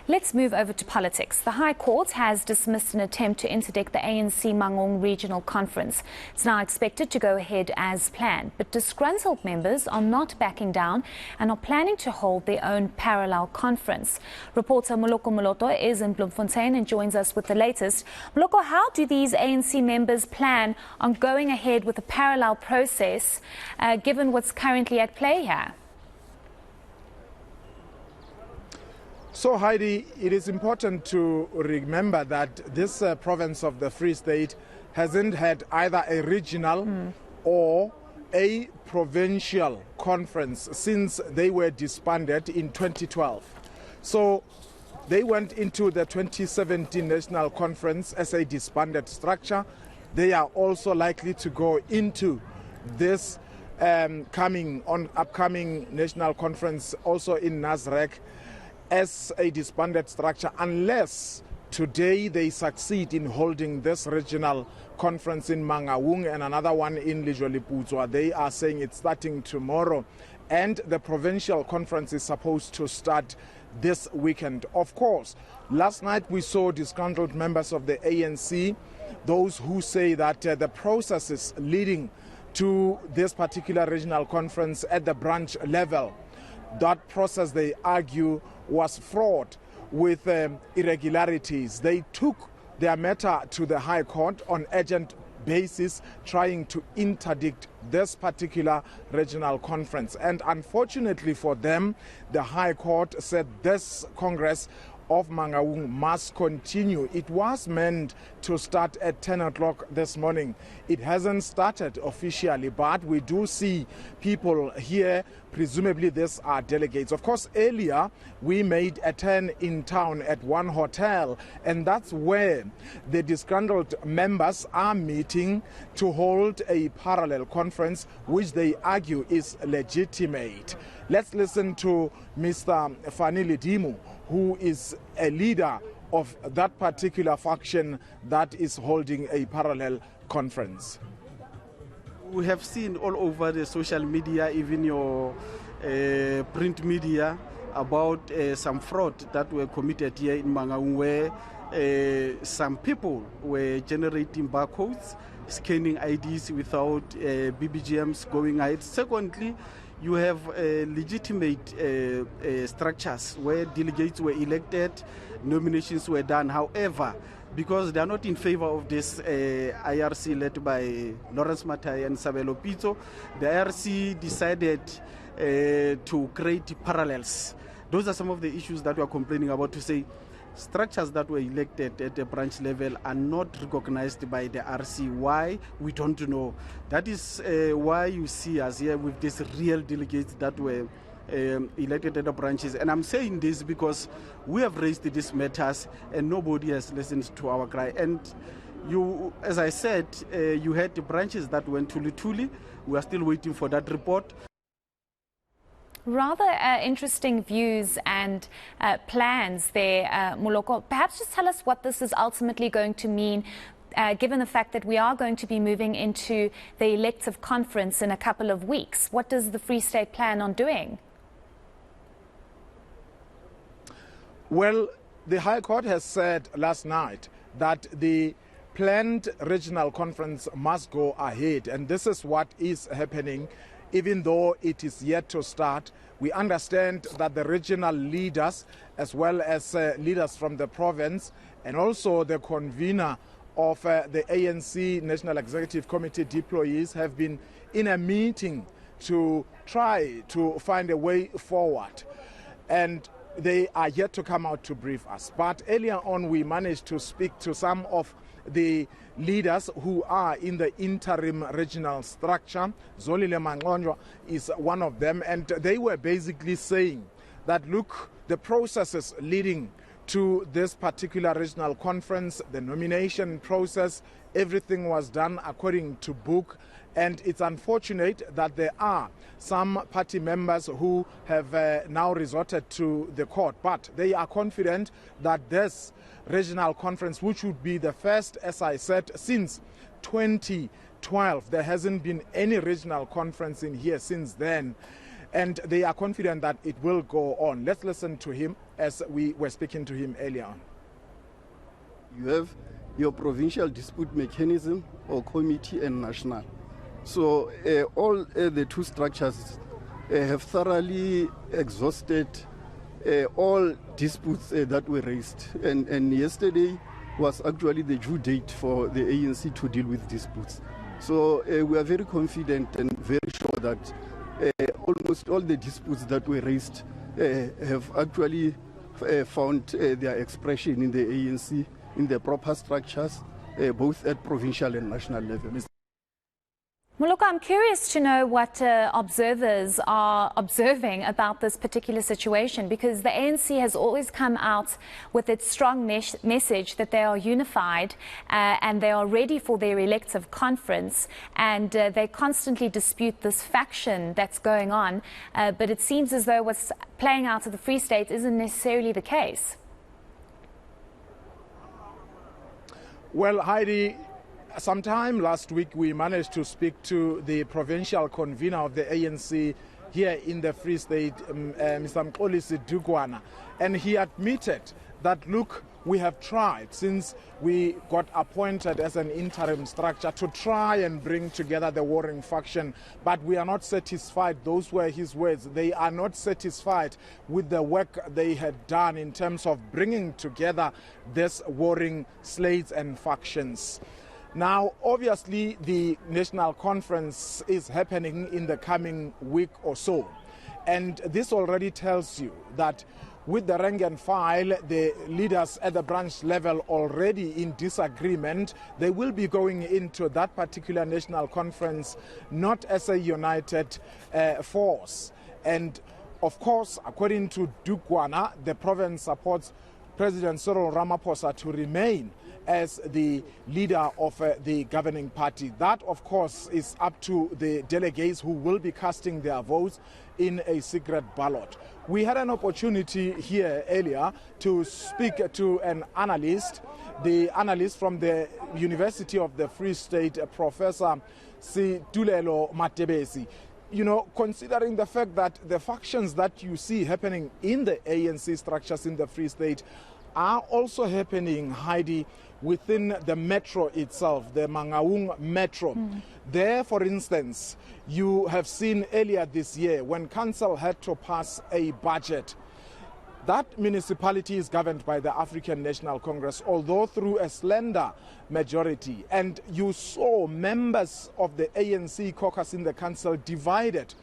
Let's move over to politics. The High Court has dismissed an attempt to interdict the ANC Mangaung Regional Conference. It's now expected to go ahead as planned, but disgruntled members are not backing down and are planning to hold their own parallel conference. Reporter Moloko Moloto is in Bloemfontein and joins us with the latest. Moloko, how do these ANC members plan on going ahead with a parallel process, given what's currently at play here? So, Heidi, it is important to remember that this province of the Free State hasn't had either a regional or a provincial conference since they were disbanded in 2012. So they went into the 2017 National Conference as a disbanded structure. They are also likely to go into this upcoming National Conference also in Nasrec as a disbanded structure, unless today they succeed in holding this regional conference in Mangaung and another one in Lijoliputswa. They are saying it's starting tomorrow, and the provincial conference is supposed to start this weekend. Of course, last night we saw disgruntled members of the ANC, those who say that the processes leading to this particular regional conference at the branch level, that process, they argue, was fraught with irregularities. They took their matter to the High Court on urgent basis, trying to interdict this particular regional conference. And unfortunately for them, the High Court said this Congress of Mangaung must continue. It was meant to start at 10 o'clock this morning. It hasn't started officially, but we do see people here. Presumably these are delegates. Of course, earlier we made a turn in town at one hotel, and that's where the disgruntled members are meeting to hold a parallel conference, which they argue is legitimate. Let's listen to Mr. Fanili Dimu, who is a leader of that particular faction that is holding a parallel conference. We have seen all over the social media, even your print media, about some fraud that were committed here in Mangaung, where some people were generating barcodes, scanning IDs without BBGMs going ahead. Secondly, you have legitimate structures where delegates were elected, nominations were done. However, because they are not in favor of this IRC led by Lawrence Matai and Sabelo Pito, the IRC decided to create parallels. Those are some of the issues that we are complaining about, to say structures that were elected at the branch level are not recognized by the RC. Why? We don't know. That is why you see us here with these real delegates that were elected at the branches. And I'm saying this because we have raised these matters and nobody has listened to our cry. And you, as I said, you had the branches that went Tuli. We are still waiting for that report. Rather interesting views and plans there, Moloko. Perhaps just tell us what this is ultimately going to mean, given the fact that we are going to be moving into the elective conference in a couple of weeks. What does the Free State plan on doing? Well, the High Court has said last night that the planned regional conference must go ahead, and this is what is happening. Even though it is yet to start, we understand that the regional leaders, as well as leaders from the province, and also the convener of the ANC National Executive Committee deployees, have been in a meeting to try to find a way forward. And they are yet to come out to brief us. But earlier on, we managed to speak to some of the leaders who are in the interim regional structure. Zolile Mangonjwa is one of them, and they were basically saying that, look, the processes leading to this particular regional conference, the nomination process, everything was done according to book. And it's unfortunate that there are some party members who have now resorted to the court. But they are confident that this regional conference, which would be the first, as I said, since 2012, there hasn't been any regional conference in here since then. And they are confident that it will go on. Let's listen to him as we were speaking to him earlier on. You have your provincial dispute mechanism or committee and national. So all the two structures have thoroughly exhausted all disputes that were raised. And yesterday was actually the due date for the ANC to deal with disputes. So we are very confident and very sure that almost all the disputes that were raised have actually found their expression in the ANC, in the proper structures, both at provincial and national level. Moloko, I'm curious to know what observers are observing about this particular situation, because the ANC has always come out with its strong message that they are unified and they are ready for their elective conference, and they constantly dispute this faction that's going on. But it seems as though what's playing out at the Free State isn't necessarily the case. Well, Heidi, sometime last week we managed to speak to the provincial convener of the ANC here in the Free State, Mr. Mxolisi Dukwana, and he admitted that, look, we have tried since we got appointed as an interim structure to try and bring together the warring faction, but we are not satisfied. Those were his words. They are not satisfied with the work they had done in terms of bringing together this warring slates and factions. Now, obviously, the National Conference is happening in the coming week or so. And this already tells you that with the rank and file, the leaders at the branch level already in disagreement, they will be going into that particular National Conference not as a united force. And of course, according to Dukwana, the province supports President Cyril Ramaphosa to remain as the leader of the governing party. That, of course, is up to the delegates who will be casting their votes in a secret ballot. We had an opportunity here earlier to speak to an analyst, the analyst from the University of the Free State, Professor Situlelo Matebesi. You know, considering the fact that the factions that you see happening in the ANC structures in the Free State are also happening, Heidi, within the metro itself, the Mangaung metro. There, for instance, you have seen earlier this year when council had to pass a budget. That municipality is governed by the African National Congress, although through a slender majority. And you saw members of the ANC caucus in the council divided,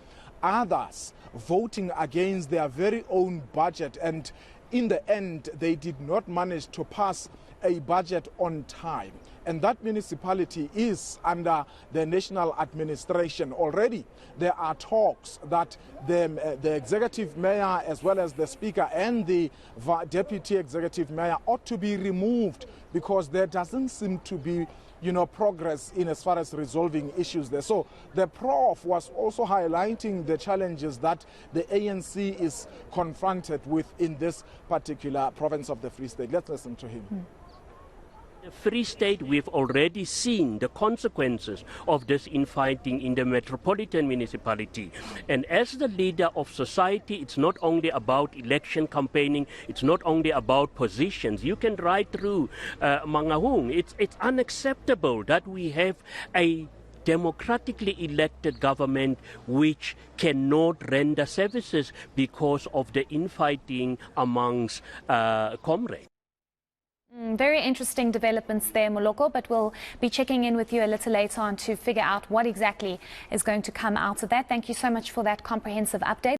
others voting against their very own budget. And in the end, they did not manage to pass a budget on time. And that municipality is under the national administration. Already there are talks that the executive mayor, as well as the speaker and the deputy executive mayor, ought to be removed because there doesn't seem to be, you know, progress in as far as resolving issues there. So the prof was also highlighting the challenges that the ANC is confronted with in this particular province of the Free State. Let's listen to him. The Free State, we've already seen the consequences of this infighting in the metropolitan municipality. And as the leader of society, it's not only about election campaigning, it's not only about positions. You can ride through Mangaung. It's unacceptable that we have a democratically elected government which cannot render services because of the infighting amongst comrades. Very interesting developments there, Moloko, but we'll be checking in with you a little later on to figure out what exactly is going to come out of that. Thank you so much for that comprehensive update.